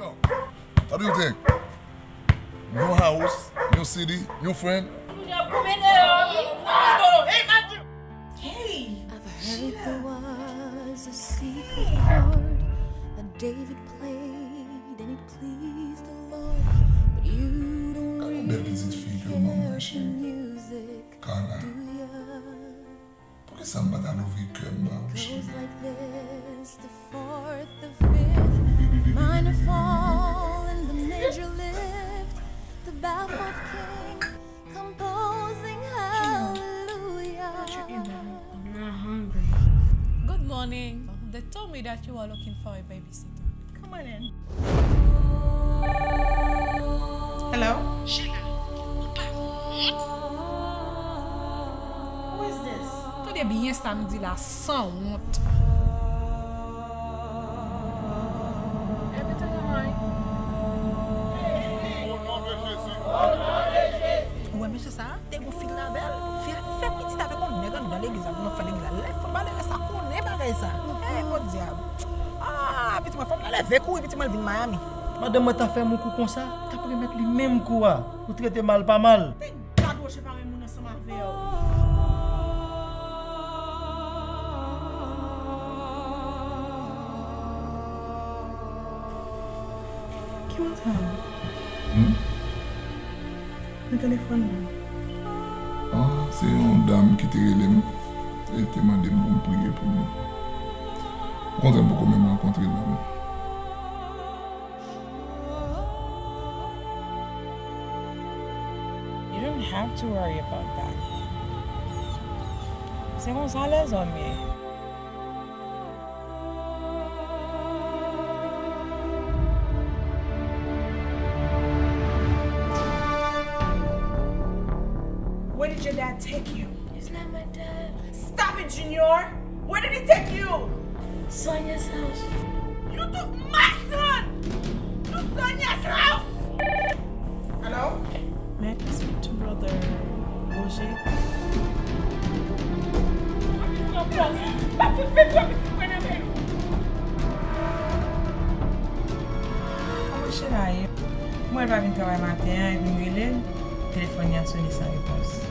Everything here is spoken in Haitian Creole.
Yo, what do you think? New house, new city, new friend. Hey! I've heard there was a secret chord that David played and it pleased the Lord. But you don't Belle petite fille que care maman for chérie. music, Carla, do ya? pourquoi ça me bat à l'ouvrir cœur, ma Goes chérie? like this, the fourth, the fifth, minor fall and the major lift, the baffled king composing hallelujah. I'm not hungry. Good morning. They told me that you are looking for a babysitter. Come on in. Hello? Sheila. Who is this? Tout est bien samedi là, sans honte. Ouais, monsieur ça, t'es mon fil la belle. Fais petit avec mon nègre dans l'église, on fait l'église. Lève, faut baler ça, connaît pareil ça. Eh, mon diable. Ah, petit moi, faut me lever, courir, petit moi, vin Miami. Madame, moi, t'as fait mon coup comme ça, t'as pu mettre les mêmes coups, vous traitez mal, pas mal. T'es gado, je sais pas, mon ensemble avec Qui m'entend? Le téléphone. Ah, c'est une dame qui te relève et te demande de me prier pour nous. Content beaucoup même rencontrer l'homme. You don't have to worry about that. C'est Gonzalez on me. Where did your dad take you? It's not my dad. Stop it, Junior! Where did he take you? Sonia's house. You took my son to Sonia's house! Hello? May I speak to Brother Roger? Comment je suis là? Moi, elle va venir travailler matin, elle vient me téléphone a sonné sans réponse.